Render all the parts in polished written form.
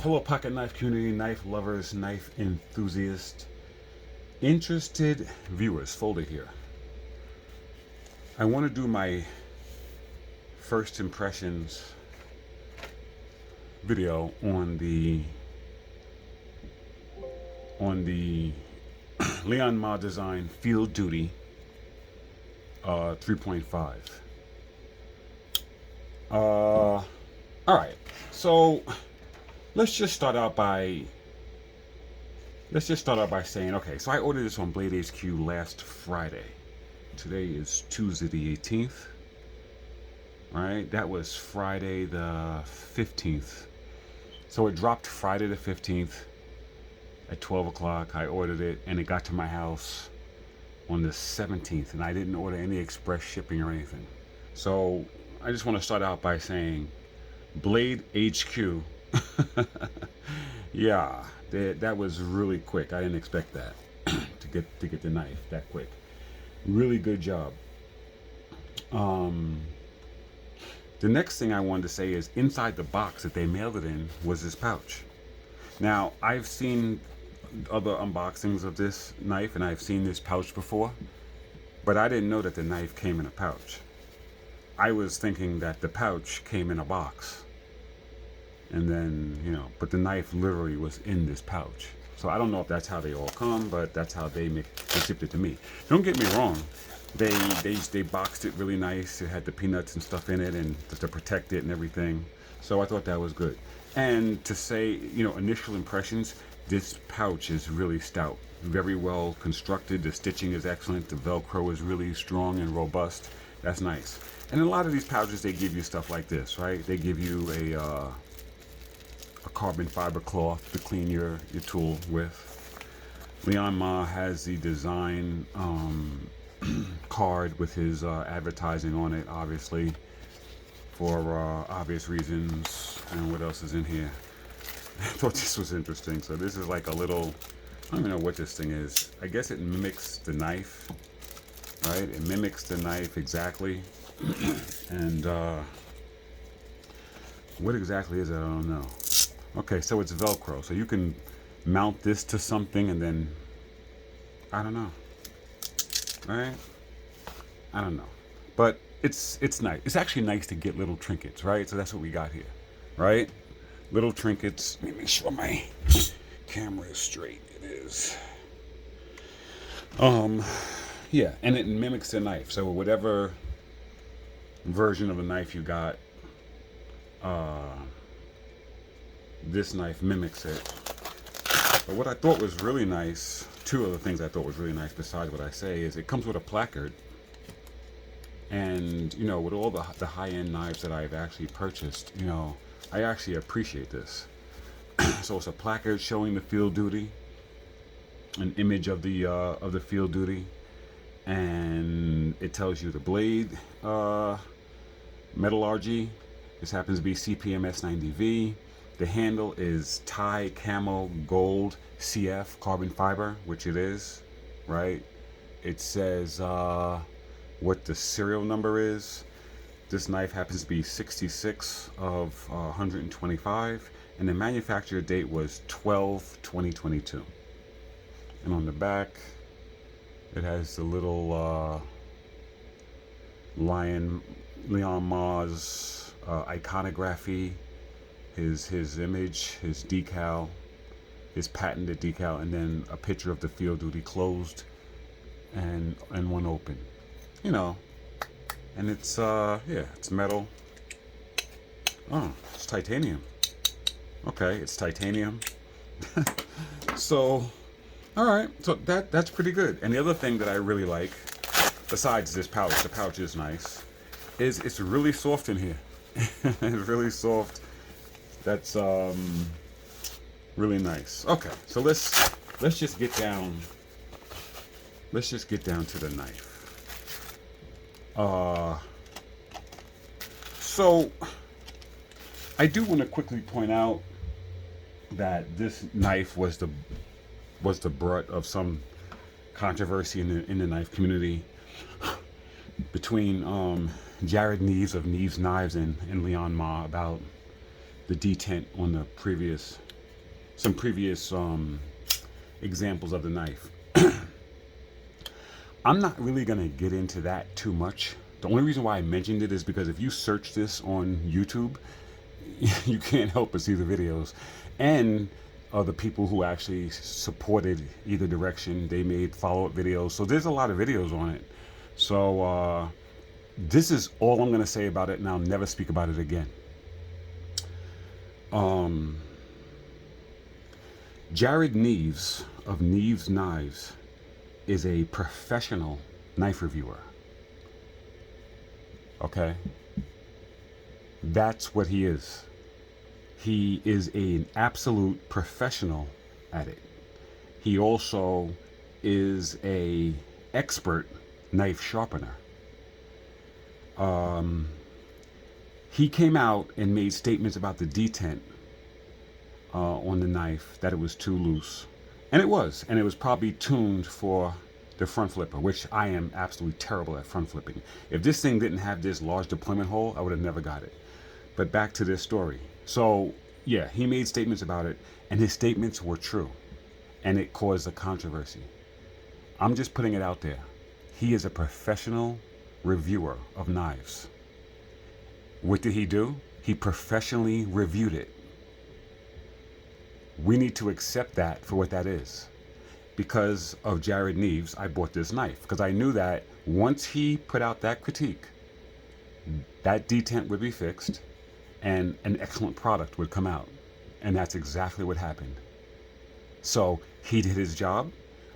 Hello, pocket knife community, knife lovers, knife enthusiasts, interested viewers. Folder here. I want to do my first impressions video on the Liong Ma Design Field Duty 3.5. All right, so let's just start out by saying, okay, so I ordered this on Blade HQ last Friday. Today is Tuesday the 18th. Right? That was Friday the 15th. So it dropped Friday the 15th at 12 o'clock. I ordered it and it got to my house on the 17th, and I didn't order any express shipping or anything. So I just want to start out by saying Blade HQ. Yeah, that was really quick. I didn't expect that to get the knife that quick. Really good job. The next thing I wanted to say is inside the box that they mailed it in was this pouch. Now, I've seen other unboxings of this knife and I've seen this pouch before, but I didn't know that the knife came in a pouch. I was thinking that the pouch came in a box. And then, but the knife literally was in this pouch. So I don't know if that's how they all come, but that's how they shipped it to me. Don't get me wrong. They boxed it really nice. It had the peanuts and stuff in it and to protect it and everything. So I thought that was good. And to say, initial impressions, this pouch is really stout. Very well constructed. The stitching is excellent. The Velcro is really strong and robust. That's nice. And in a lot of these pouches, they give you stuff like this, right? They give you a carbon fiber cloth to clean your tool with. Liong Ma has the design card with his advertising on it, obviously, for obvious reasons. And what else is in here? I thought this was interesting. So this is like a little, I don't even know what this thing is. I guess it mimics the knife, right? It mimics the knife exactly. And what exactly is it? I don't know. Okay, so it's Velcro. So you can mount this to something and then, I don't know. Right? I don't know. But it's nice. It's actually nice to get little trinkets, right? So that's what we got here, right? Little trinkets. Let me make sure my camera is straight. It is. Yeah, and it mimics the knife. So whatever version of a knife you got, this knife mimics it. But what I thought was really nice, two other things I thought was really nice besides what I say, is it comes with a placard. And, with all the high-end knives that I've actually purchased, I actually appreciate this. So it's a placard showing the field duty, an image of the field duty, and it tells you the blade metallurgy. This happens to be CPM S90V. The handle is Thai Camo Gold CF carbon fiber, which it is, right? It says what the serial number is. This knife happens to be 66 of 125, and the manufacturer date was 12/2022. And on the back, it has the little Liong Ma's iconography, his image, his decal, his patented decal, and then a picture of the field duty closed and one open. And it's it's metal. Oh, it's titanium. Okay, it's titanium. So, all right, so that's pretty good. And the other thing that I really like, besides this pouch, the pouch is nice, is it's really soft in here. It's really soft. That's really nice. Okay, so let's just get down. Let's just get down to the knife. So I do want to quickly point out that this knife was the brunt of some controversy in the knife community between Jared Neves of Neves Knives and Liong Ma about the detent on the previous some previous examples of the knife. I'm not really going to get into that too much. The only reason why I mentioned it is because if you search this on YouTube, you can't help but see the videos and the people who actually supported either direction. They made follow-up videos, so there's a lot of videos on it. So this is all I'm going to say about it, and I'll never speak about it again. um Jared Neves of Neves Knives is a professional knife reviewer. Okay, that's what he is. He is an absolute professional at it. He also is a expert knife sharpener. Um, he came out and made statements about the detent on the knife, that it was too loose, and it was probably tuned for the front flipper, which I am absolutely terrible at front flipping. If this thing didn't have this large deployment hole, I would have never got it. But back to this story. So yeah, he made statements about it, and his statements were true, and it caused a controversy. I'm just putting it out there. He is a professional reviewer of knives. What did he do? He professionally reviewed it. We need to accept that for what that is. Because of Jared Neves, I bought this knife because I knew that once he put out that critique, that detent would be fixed and an excellent product would come out. And that's exactly what happened. So he did his job.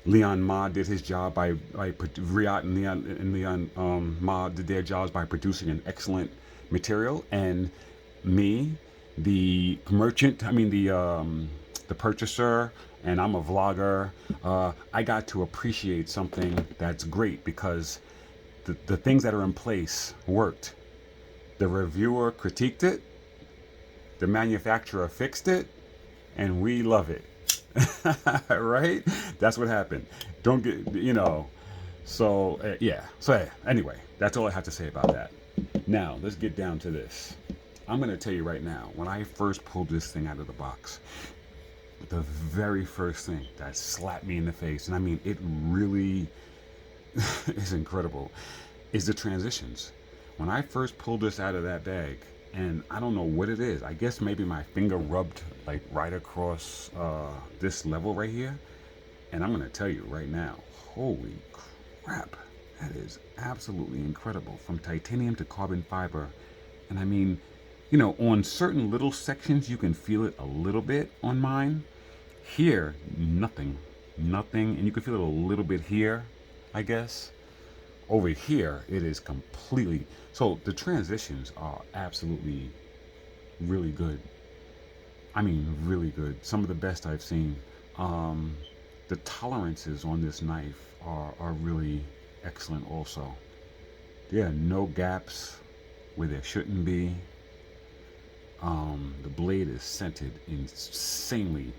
Leon Ma did his job by Riot and Leon Ma did their jobs by producing an excellent material. And me, the merchant, the purchaser, and I'm a vlogger. I got to appreciate something that's great because the things that are in place worked. The reviewer critiqued it, the manufacturer fixed it, and we love it. Right? That's what happened. Don't get, So, yeah. So, anyway, that's all I have to say about that. Now, let's get down to this. I'm going to tell you right now, when I first pulled this thing out of the box, the very first thing that slapped me in the face, and I mean, it really is incredible, is the transitions. When I first pulled this out of that bag, and I don't know what it is, I guess maybe my finger rubbed like right across this level right here, and I'm going to tell you right now, holy crap, that is absolutely incredible. From titanium to carbon fiber, and I mean, on certain little sections you can feel it a little bit on mine. Here, nothing, and you can feel it a little bit here, I guess. Over here, it is completely. So the transitions are absolutely really good. I mean, really good. Some of the best I've seen. The tolerances on this knife are really excellent also. There are no gaps where there shouldn't be. The blade is scented insanely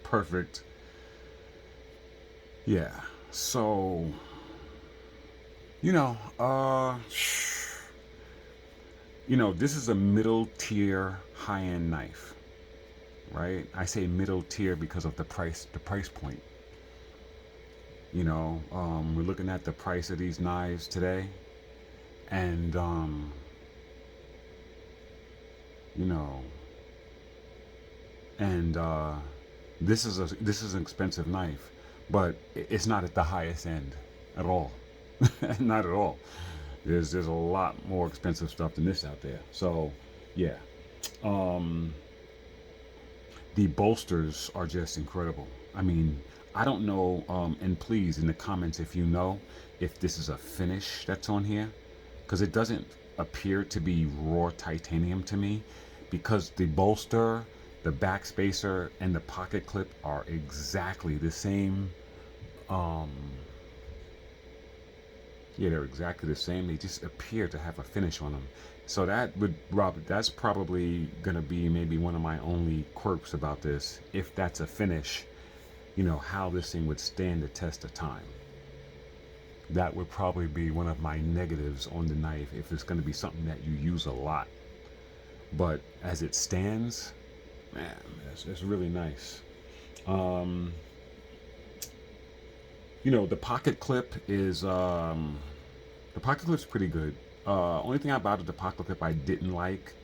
perfect. Yeah. So, you know, uh, this is a middle tier high end knife, right? I say middle tier because of the price point. We're looking at the price of these knives today, and you know, and this is an expensive knife, but it's not at the highest end at all. Not at all. There's a lot more expensive stuff than this out there. So, yeah. Um, the bolsters are just incredible. I mean, I don't know. And please, in the comments, if you know if this is a finish that's on here, because it doesn't appear to be raw titanium to me, because the bolster, the back spacer, and the pocket clip are exactly the same. Um, yeah, they're exactly the same. They just appear to have a finish on them. So that's probably gonna be maybe one of my only quirks about this. If that's a finish, how this thing would stand the test of time. That would probably be one of my negatives on the knife if it's gonna be something that you use a lot. But as it stands, Man, it's really nice. Um, the pocket clip is the pocket clip's pretty good. Only thing about it, the pocket clip I didn't like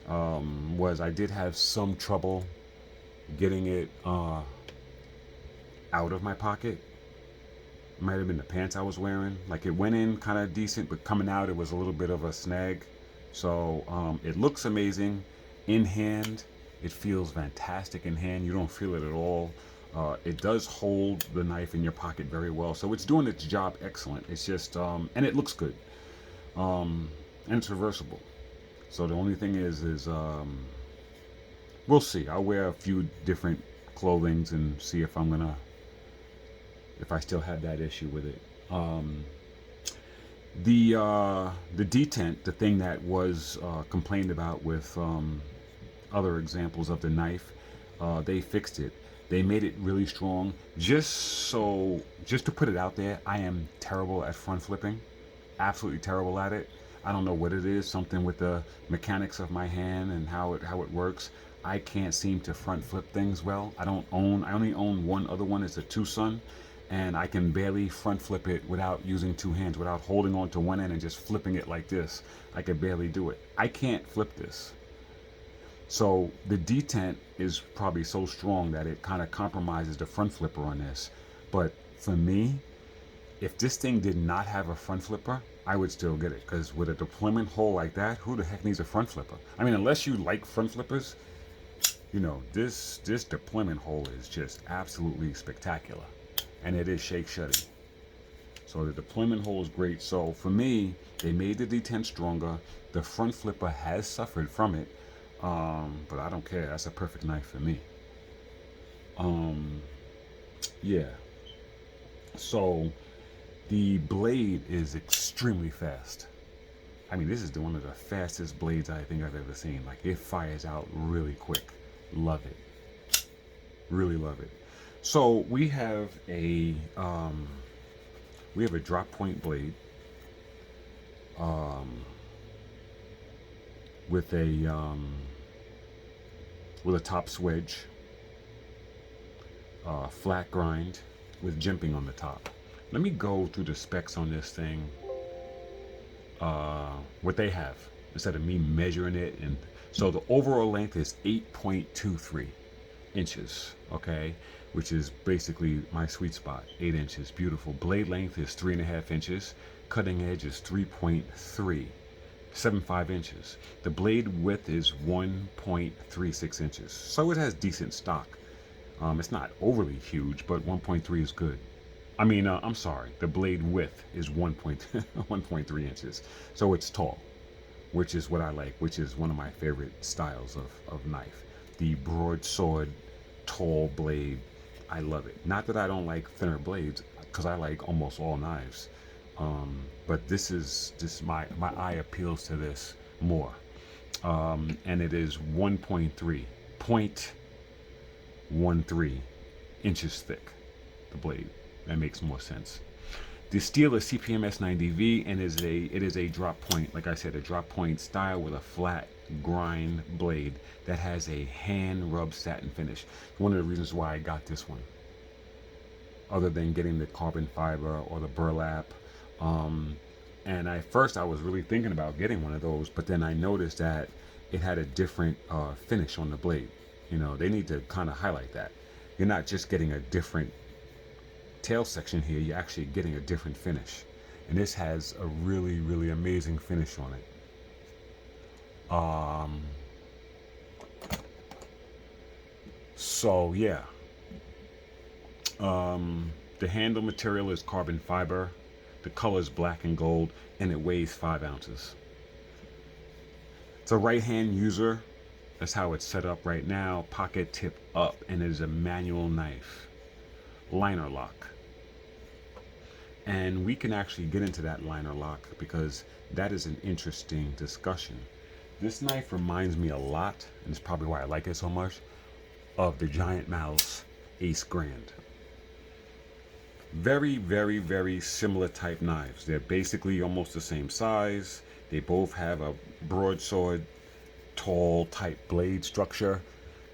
was I did have some trouble getting it out of my pocket. It might have been the pants I was wearing. Like it went in kind of decent, but coming out it was a little bit of a snag. So it looks amazing in hand. It feels fantastic in hand. You don't feel it at all. It does hold the knife in your pocket very well. So it's doing its job excellent. It's just, and it looks good. And it's reversible. So the only thing is we'll see. I'll wear a few different clothings and see if if I still have that issue with it. The detent, the thing that was complained about with other examples of the knife, they fixed it. They made it really strong. Just to put it out there, I am terrible at front flipping. Absolutely terrible at it. I don't know what it is. Something with the mechanics of my hand and how it works. I can't seem to front flip things well. I only own one other one. It's a Tucson, and I can barely front flip it without using two hands, without holding on to one end and just flipping it like this. I can barely do it. I can't flip this. So the detent is probably so strong that it kind of compromises the front flipper on this. But for me, if this thing did not have a front flipper, I would still get it. Because with a deployment hole like that, who the heck needs a front flipper? I mean, unless you like front flippers, this deployment hole is just absolutely spectacular. And it is shake shutting. So the deployment hole is great. So for me, they made the detent stronger. The front flipper has suffered from it. But I don't care. That's a perfect knife for me. Um, yeah. So the blade is extremely fast. I mean, this is one of the fastest blades I think I've ever seen. Like it fires out really quick. Love it. Really love it. So we have a drop point blade um, with a top swedge, flat grind with jimping on the top. Let me go through the specs on this thing, what they have, instead of me measuring it. And so the overall length is 8.23 inches, okay, which is basically my sweet spot. 8 inches, beautiful. Blade length is 3.5 inches. Cutting edge is 3.375 inches. The blade width is 1.36 inches, so it has decent stock. It's not overly huge, but 1.3 is good. I mean, I'm sorry, the blade width is 1.3 inches, so it's tall, which is what I like, which is one of my favorite styles of knife. The broadsword, tall blade, I love it. Not that I don't like thinner blades, because I like almost all knives. But this is just my eye appeals to this more. And it is 1.13 inches thick, the blade. That makes more sense. The steel is CPMS 90V and it is a drop point, like I said, a drop point style with a flat grind blade that has a hand rubbed satin finish. One of the reasons why I got this one, other than getting the carbon fiber or the burlap. And at first I was really thinking about getting one of those, but then I noticed that it had a different finish on the blade. They need to kind of highlight that. You're not just getting a different tail section here, you're actually getting a different finish. And this has a really, really amazing finish on it. So yeah. The handle material is carbon fiber. The color is black and gold, and it weighs 5 ounces. It's a right-hand user. That's how it's set up right now. Pocket tip up, and it is a manual knife. Liner lock. And we can actually get into that liner lock because that is an interesting discussion. This knife reminds me a lot, and it's probably why I like it so much, of the Giant Mouse Ace Grand. Very, very, very similar type knives. They're basically almost the same size. They both have a broadsword, tall type blade structure.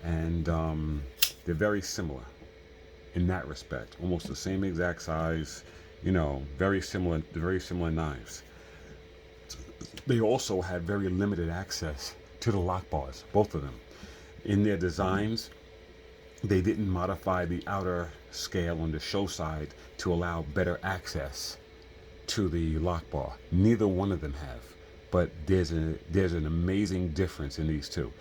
and they're very similar in that respect. Almost the same exact size, very similar knives. They also had very limited access to the lock bars, both of them. In their designs, they didn't modify the outer scale on the show side to allow better access to the lock bar. Neither one of them have, but there's an amazing difference in these two.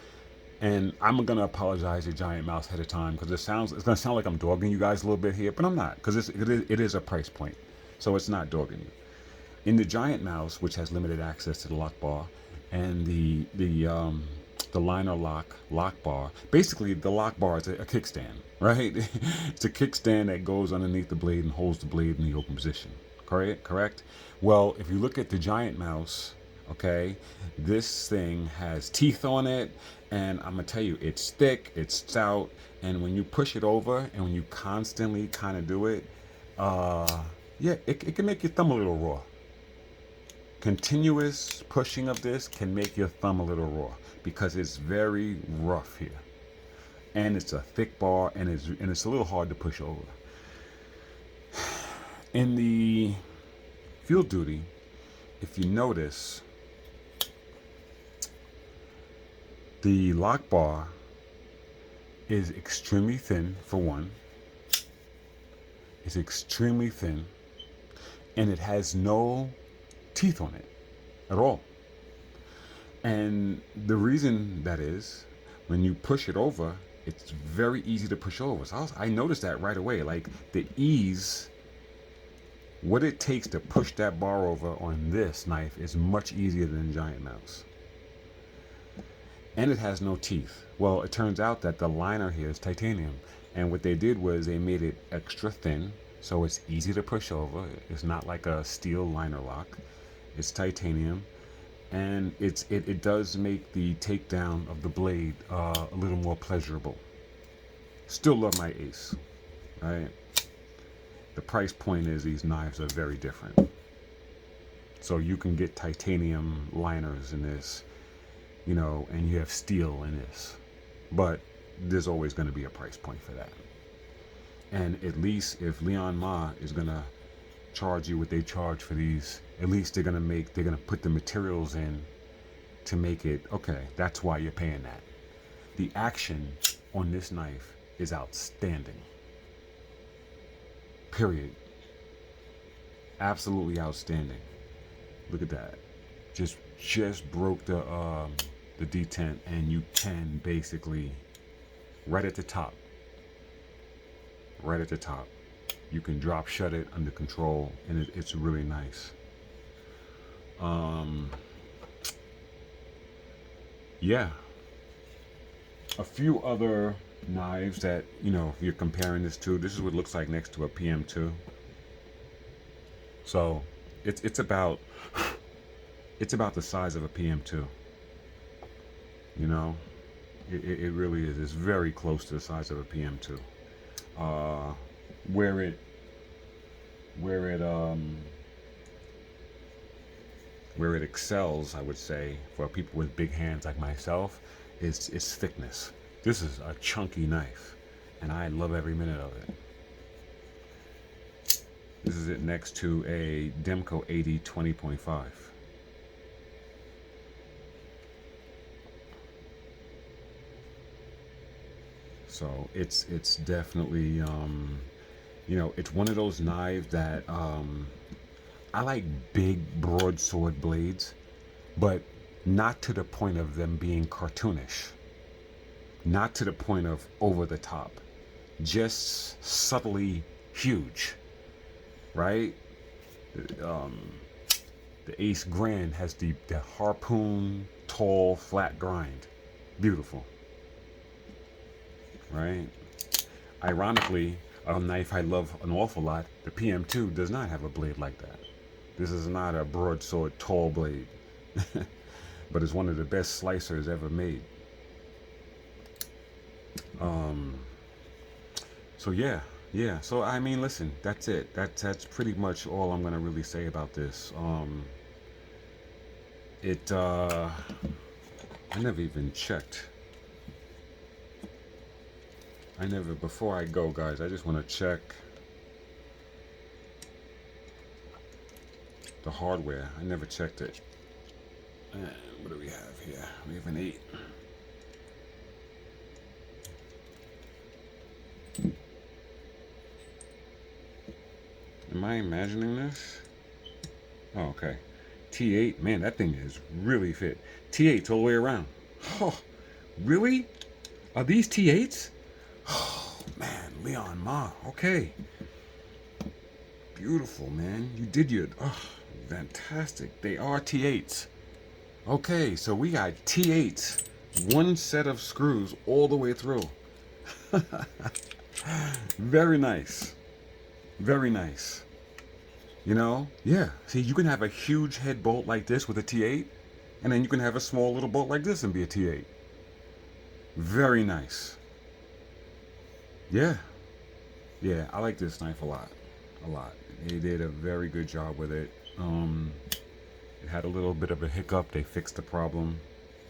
And I'm gonna apologize to Giant Mouse ahead of time because it's gonna sound like I'm dogging you guys a little bit here, but I'm not, because it is a price point, so it's not dogging you. In the Giant Mouse, which has limited access to the lock bar, and the liner lock bar, basically the lock bar is a kickstand, right? It's a kickstand that goes underneath the blade and holds the blade in the open position. Correct. Well, if you look at the Giant Mouse, okay, this thing has teeth on it, and I'm gonna tell you, it's thick, it's stout, and when you push it over and when you constantly kind of do it, yeah, it can make your thumb a little raw. Continuous pushing of this can make your thumb a little raw because it's very rough here, and it's a thick bar, and it's a little hard to push over. In the field duty, if you notice, the lock bar is extremely thin, for one. It's extremely thin, and it has no teeth on it at all. And the reason that is, when you push it over, it's very easy to push over. So I noticed that right away. Like the ease, what it takes to push that bar over on this knife is much easier than Giant Mouse. And it has no teeth. Well, it turns out that the liner here is titanium. And what they did was they made it extra thin, so it's easy to push over. It's not like a steel liner lock. It's titanium. And it does make the takedown of the blade a little more pleasurable. Still love my Ace, right? The price point is these knives are very different. So you can get titanium liners in this, and you have steel in this. But there's always going to be a price point for that. And at least if Liong Ma is going to charge you what they charge for these, at least they're going to put the materials in to make it, okay, that's why you're paying that. The action on this knife is outstanding. Period. Absolutely outstanding. Look at that. Just broke the detent, and you can basically right at the top, you can drop shut it under control, and it's really nice. Yeah, a few other knives that you're comparing this to. This is what it looks like next to a PM2. So it's about the size of a PM2. It really is. It's very close to the size of a PM2. Where it excels, I would say, for people with big hands like myself, is its thickness. This is a chunky knife, and I love every minute of it. This is it next to a Demco 80 20.5. So it's definitely it's one of those knives that I like big broadsword blades, but not to the point of them being cartoonish. Not to the point of over the top. Just subtly huge, right? The Ace Grand has the harpoon, tall, flat grind. Beautiful. Right? Ironically, a knife I love an awful lot, the PM2, does not have a blade like that. This is not a broadsword tall blade, but it's one of the best slicers ever made. So yeah. So I mean, listen, that's it. That's pretty much all I'm gonna really say about this. I never even checked I never, before I go, guys, I just want to check the hardware. I never checked it. And what do we have here? We have an 8. Am I imagining this? Oh, okay. T8, man, that thing is really fit. T8's all the way around. Oh, really? Are these T8s? Oh, man, Leon, Ma, okay. Beautiful, man. You did your, oh, fantastic. They are T8s. Okay, so we got T8s. One set of screws all the way through. Very nice. Very nice. You know? Yeah. See, you can have a huge head bolt like this with a T8, and then you can have a small little bolt like this and be a T8. Very nice. Yeah. Yeah, I like this knife a lot. A lot. They did a very good job with it. It had a little bit of a hiccup. They fixed the problem,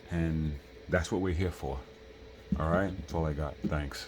and that's what we're here for. All right? That's all I got. Thanks.